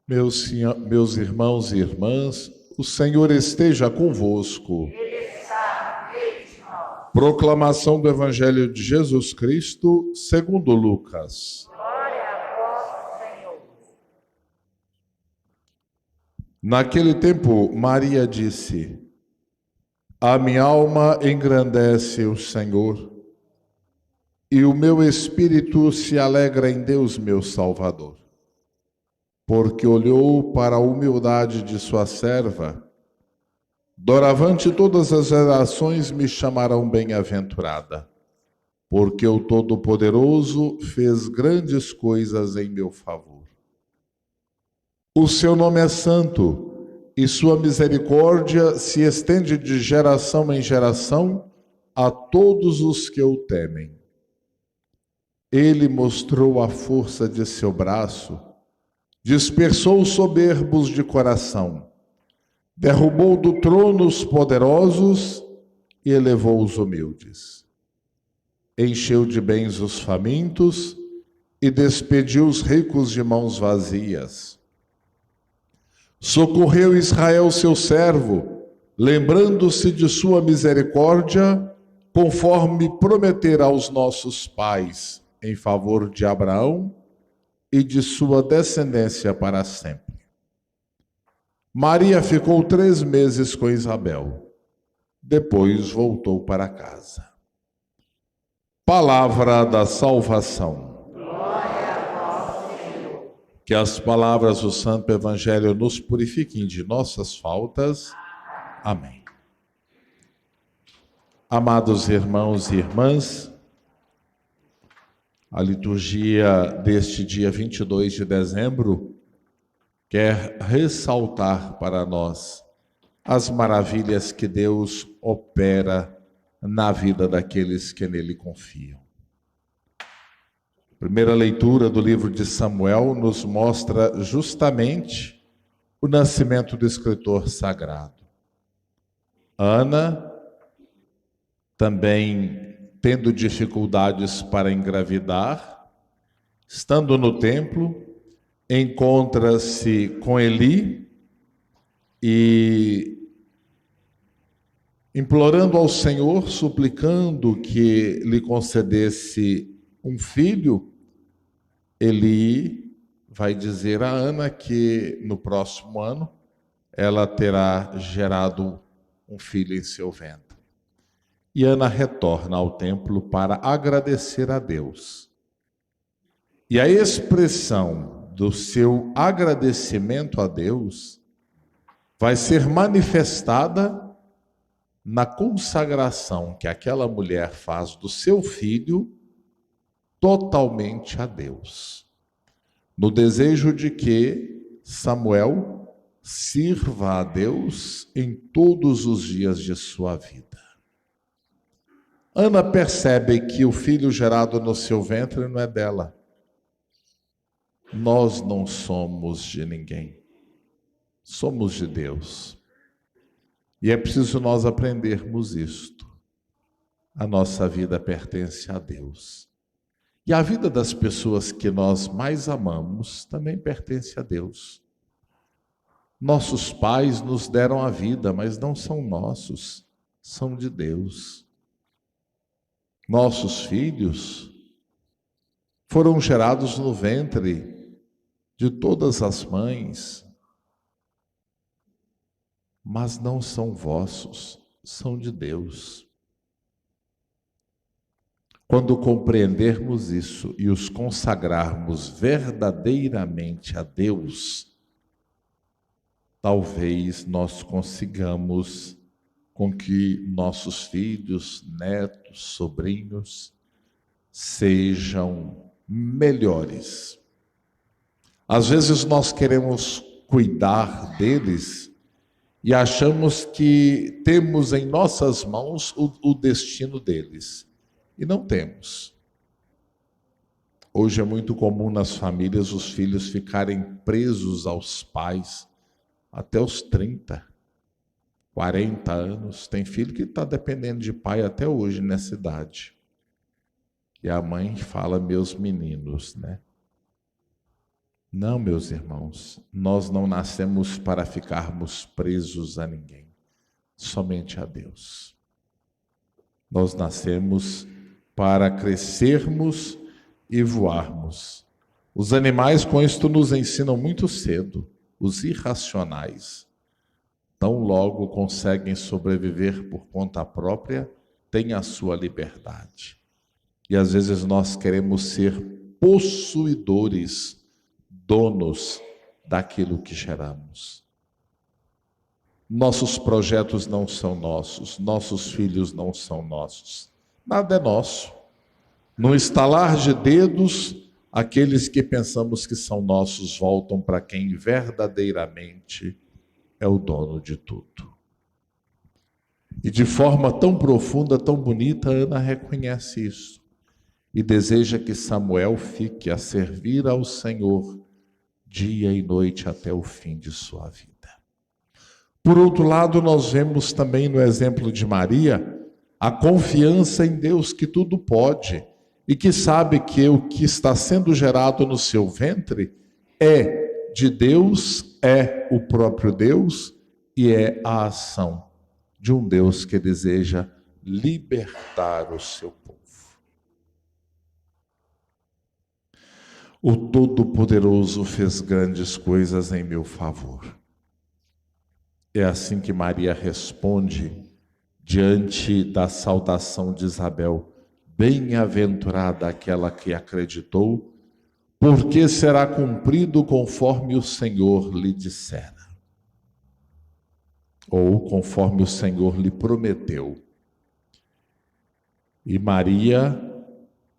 Meus irmãos e irmãs, o Senhor esteja convosco. Ele está no meio de nós. Proclamação do Evangelho de Jesus Cristo, segundo Lucas. Glória a vós, Senhor. Naquele tempo, Maria disse: A minha alma engrandece o Senhor, e o meu espírito se alegra em Deus, meu Salvador, porque olhou para a humildade de sua serva. Doravante todas as gerações me chamarão bem-aventurada, porque o Todo-Poderoso fez grandes coisas em meu favor. O seu nome é santo, e sua misericórdia se estende de geração em geração a todos os que o temem. Ele mostrou a força de seu braço, dispersou os soberbos de coração, derrubou do trono os poderosos e elevou os humildes. Encheu de bens os famintos e despediu os ricos de mãos vazias. Socorreu Israel, seu servo, lembrando-se de sua misericórdia, conforme prometera aos nossos pais, em favor de Abraão e de sua descendência para sempre. Maria ficou 3 meses com Isabel. Depois voltou para casa. Palavra da salvação. Glória a vós, Senhor. Que as palavras do Santo Evangelho nos purifiquem de nossas faltas. Amém. Amados irmãos e irmãs, a liturgia deste dia 22 de dezembro quer ressaltar para nós as maravilhas que Deus opera na vida daqueles que nele confiam. A primeira leitura do livro de Samuel nos mostra justamente o nascimento do escritor sagrado. Ana, também tendo dificuldades para engravidar, estando no templo, encontra-se com Eli e, implorando ao Senhor, suplicando que lhe concedesse um filho, Eli vai dizer a Ana que no próximo ano ela terá gerado um filho em seu ventre. E Ana retorna ao templo para agradecer a Deus. E a expressão do seu agradecimento a Deus vai ser manifestada na consagração que aquela mulher faz do seu filho totalmente a Deus, no desejo de que Samuel sirva a Deus em todos os dias de sua vida. Ana percebe que o filho gerado no seu ventre não é dela. Nós não somos de ninguém, somos de Deus. E é preciso nós aprendermos isto. A nossa vida pertence a Deus. E a vida das pessoas que nós mais amamos também pertence a Deus. Nossos pais nos deram a vida, mas não são nossos, são de Deus. Nossos filhos foram gerados no ventre de todas as mães, mas não são vossos, são de Deus. Quando compreendermos isso e os consagrarmos verdadeiramente a Deus, talvez nós consigamos com que nossos filhos, netos, sobrinhos sejam melhores. Às vezes nós queremos cuidar deles e achamos que temos em nossas mãos o destino deles. E não temos. Hoje é muito comum nas famílias os filhos ficarem presos aos pais até os 30, 40 anos. Tem filho que está dependendo de pai até hoje nessa idade. E a mãe fala, meus meninos, né? Não, meus irmãos, nós não nascemos para ficarmos presos a ninguém, somente a Deus. Nós nascemos para crescermos e voarmos. Os animais com isto nos ensinam muito cedo, os irracionais. Tão logo conseguem sobreviver por conta própria, têm a sua liberdade. E às vezes nós queremos ser possuidores, donos daquilo que geramos. Nossos projetos não são nossos, nossos filhos não são nossos. Nada é nosso. No estalar de dedos, aqueles que pensamos que são nossos voltam para quem verdadeiramente é o dono de tudo. E de forma tão profunda, tão bonita, Ana reconhece isso. E deseja que Samuel fique a servir ao Senhor dia e noite até o fim de sua vida. Por outro lado, nós vemos também no exemplo de Maria a confiança em Deus que tudo pode e que sabe que o que está sendo gerado no seu ventre é de Deus, é o próprio Deus e é a ação de um Deus que deseja libertar o seu povo. O Todo-Poderoso fez grandes coisas em meu favor. É assim que Maria responde diante da saudação de Isabel: bem-aventurada aquela que acreditou, porque será cumprido conforme o Senhor lhe dissera. Ou conforme o Senhor lhe prometeu. E Maria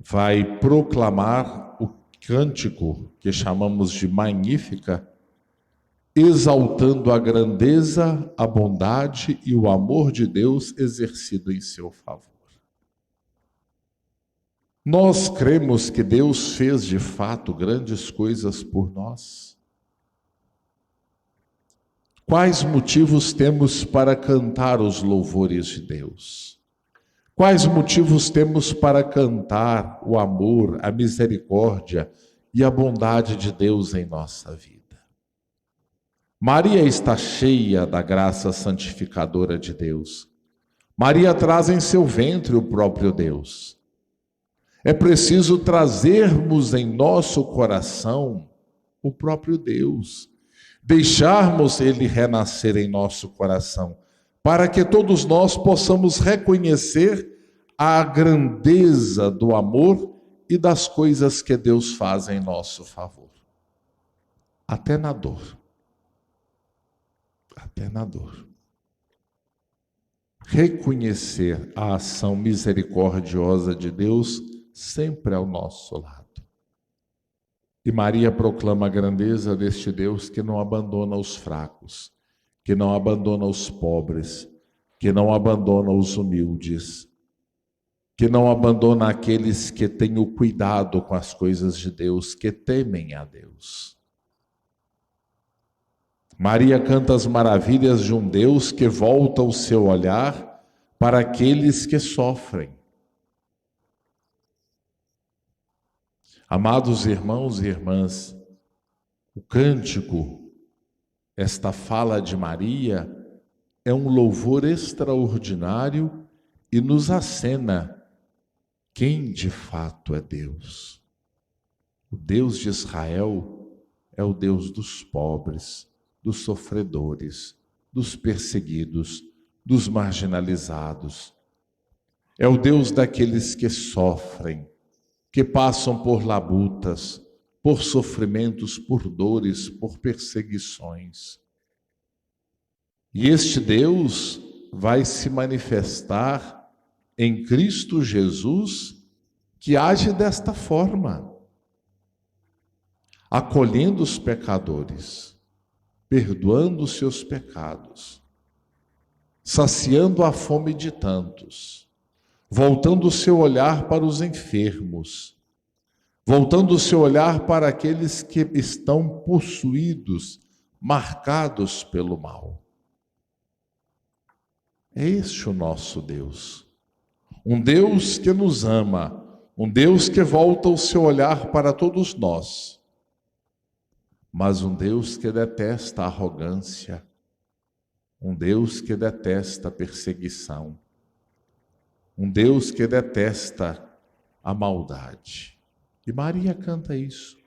vai proclamar o cântico que chamamos de Magnífica, exaltando a grandeza, a bondade e o amor de Deus exercido em seu favor. Nós cremos que Deus fez de fato grandes coisas por nós. Quais motivos temos para cantar os louvores de Deus? Quais motivos temos para cantar o amor, a misericórdia e a bondade de Deus em nossa vida? Maria está cheia da graça santificadora de Deus. Maria traz em seu ventre o próprio Deus. É preciso trazermos em nosso coração o próprio Deus, deixarmos Ele renascer em nosso coração, para que todos nós possamos reconhecer a grandeza do amor e das coisas que Deus faz em nosso favor. Até na dor. Até na dor. Reconhecer a ação misericordiosa de Deus sempre ao nosso lado. E Maria proclama a grandeza deste Deus que não abandona os fracos, que não abandona os pobres, que não abandona os humildes, que não abandona aqueles que têm o cuidado com as coisas de Deus, que temem a Deus. Maria canta as maravilhas de um Deus que volta o seu olhar para aqueles que sofrem. Amados irmãos e irmãs, o cântico, esta fala de Maria, é um louvor extraordinário e nos acena quem de fato é Deus. O Deus de Israel é o Deus dos pobres, dos sofredores, dos perseguidos, dos marginalizados. É o Deus daqueles que sofrem, que passam por labutas, por sofrimentos, por dores, por perseguições. E este Deus vai se manifestar em Cristo Jesus, que age desta forma, acolhendo os pecadores, perdoando os seus pecados, saciando a fome de tantos, voltando o seu olhar para os enfermos, voltando o seu olhar para aqueles que estão possuídos, marcados pelo mal. É este o nosso Deus. Um Deus que nos ama, um Deus que volta o seu olhar para todos nós. mas um Deus que detesta a arrogância, um Deus que detesta a perseguição, um Deus que detesta a maldade. E Maria canta isso.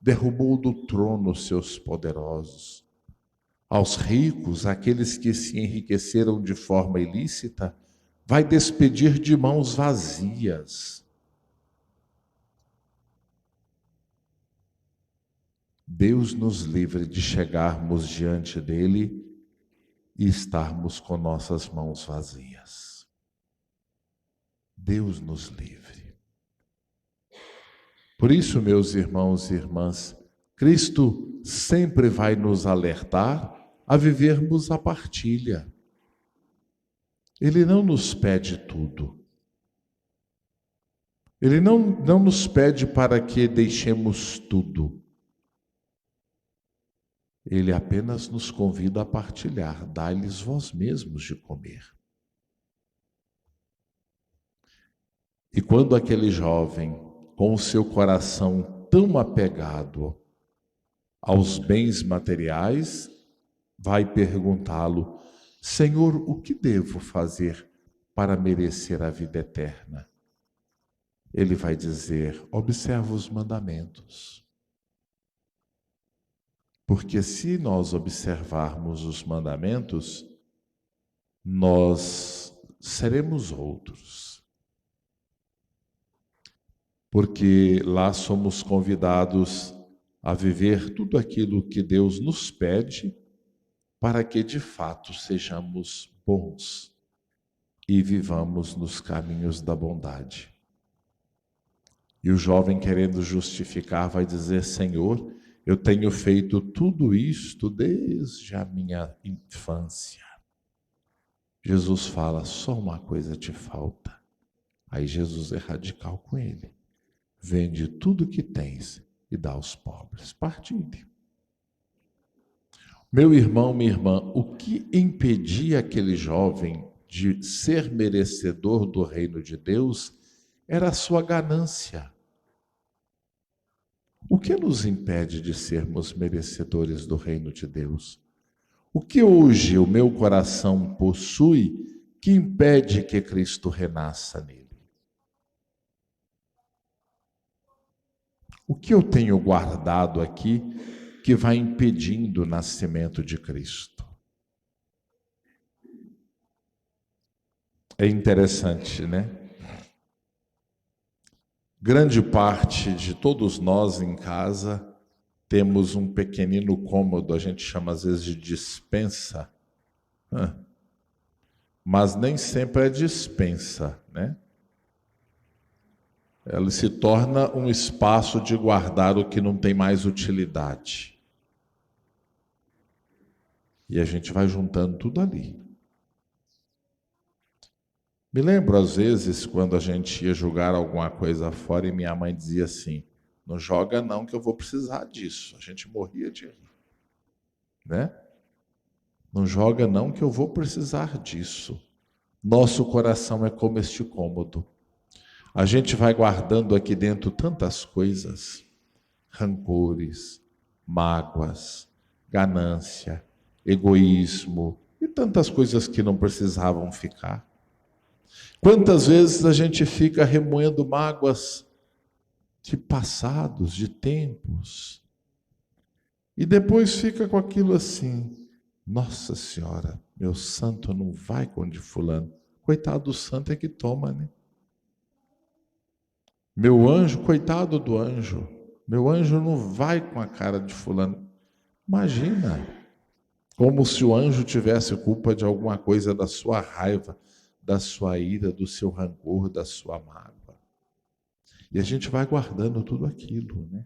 Derrubou do trono os seus poderosos. Aos ricos, aqueles que se enriqueceram de forma ilícita, vai despedir de mãos vazias. Deus nos livre de chegarmos diante dele e estarmos com nossas mãos vazias. Deus nos livre. Por isso, meus irmãos e irmãs, Cristo sempre vai nos alertar a vivermos a partilha. Ele não nos pede tudo. Ele não nos pede para que deixemos tudo. Ele apenas nos convida a partilhar, dai-lhes vós mesmos de comer. E quando aquele jovem, com o seu coração tão apegado aos bens materiais, vai perguntá-lo: Senhor, o que devo fazer para merecer a vida eterna? Ele vai dizer: observa os mandamentos. Porque se nós observarmos os mandamentos, nós seremos outros. Porque lá somos convidados a viver tudo aquilo que Deus nos pede para que de fato sejamos bons e vivamos nos caminhos da bondade. E o jovem, querendo justificar, vai dizer: Senhor, eu tenho feito tudo isto desde a minha infância. Jesus fala: só uma coisa te falta. Aí Jesus é radical com ele: vende tudo que tens e dá aos pobres. Partilhe. Meu irmão, minha irmã, o que impedia aquele jovem de ser merecedor do reino de Deus era a sua ganância. O que nos impede de sermos merecedores do reino de Deus? O que hoje o meu coração possui que impede que Cristo renasça nele? O que eu tenho guardado aqui que vai impedindo o nascimento de Cristo? É interessante, né? Grande parte de todos nós em casa temos um pequenino cômodo, a gente chama às vezes de despensa, mas nem sempre é despensa, né? Ela se torna um espaço de guardar o que não tem mais utilidade. E a gente vai juntando tudo ali. Me lembro, às vezes, quando a gente ia jogar alguma coisa fora e minha mãe dizia assim: não joga não, que eu vou precisar disso. A gente morria de rir, né? Não joga não, que eu vou precisar disso. Nosso coração é como este cômodo. A gente vai guardando aqui dentro tantas coisas: rancores, mágoas, ganância, egoísmo e tantas coisas que não precisavam ficar. Quantas vezes a gente fica remoendo mágoas de passados, de tempos, e depois fica com aquilo assim: Nossa Senhora, meu santo não vai com o de fulano. Coitado do santo é que toma, né? Meu anjo, coitado do anjo. Meu anjo não vai com a cara de fulano. Imagina, como se o anjo tivesse culpa de alguma coisa da sua raiva, da sua ira, do seu rancor, da sua mágoa. E a gente vai guardando tudo aquilo, né?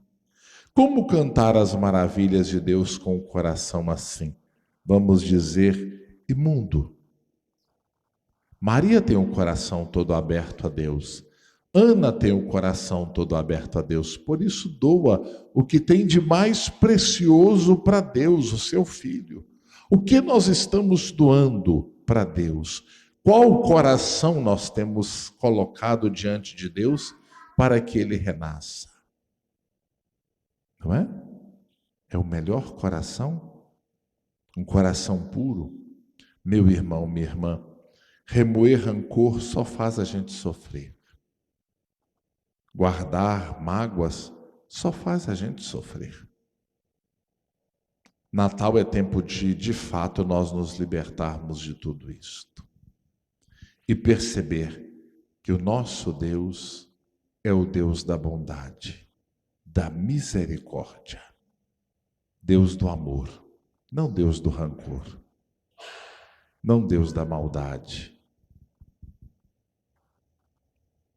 Como cantar as maravilhas de Deus com o coração assim? Vamos dizer, imundo. Maria tem um coração todo aberto a Deus. Ana tem o coração todo aberto a Deus. Por isso doa o que tem de mais precioso para Deus, o seu filho. O que nós estamos doando para Deus? Qual coração nós temos colocado diante de Deus para que ele renasça? Não é? é o melhor coração? Um coração puro? Meu irmão, minha irmã, remoer rancor só faz a gente sofrer. Guardar mágoas só faz a gente sofrer. Natal é tempo de fato, nós nos libertarmos de tudo isto. E perceber que o nosso Deus é o Deus da bondade, da misericórdia. Deus do amor, não Deus do rancor, não Deus da maldade.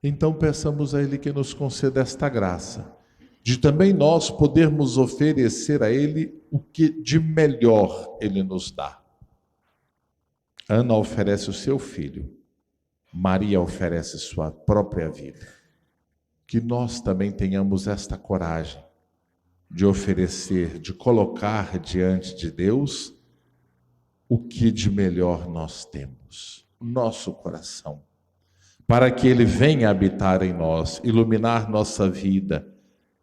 Então peçamos a Ele que nos conceda esta graça, de também nós podermos oferecer a Ele o que de melhor Ele nos dá. Ana oferece o seu filho, Maria oferece sua própria vida. Que nós também tenhamos esta coragem de oferecer, de colocar diante de Deus o que de melhor nós temos, o nosso coração, para que Ele venha habitar em nós, iluminar nossa vida,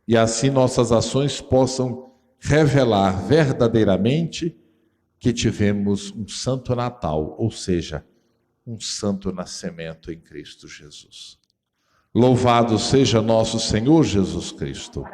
e assim nossas ações possam revelar verdadeiramente que tivemos um santo Natal, ou seja, um santo nascimento em Cristo Jesus. Louvado seja nosso Senhor Jesus Cristo.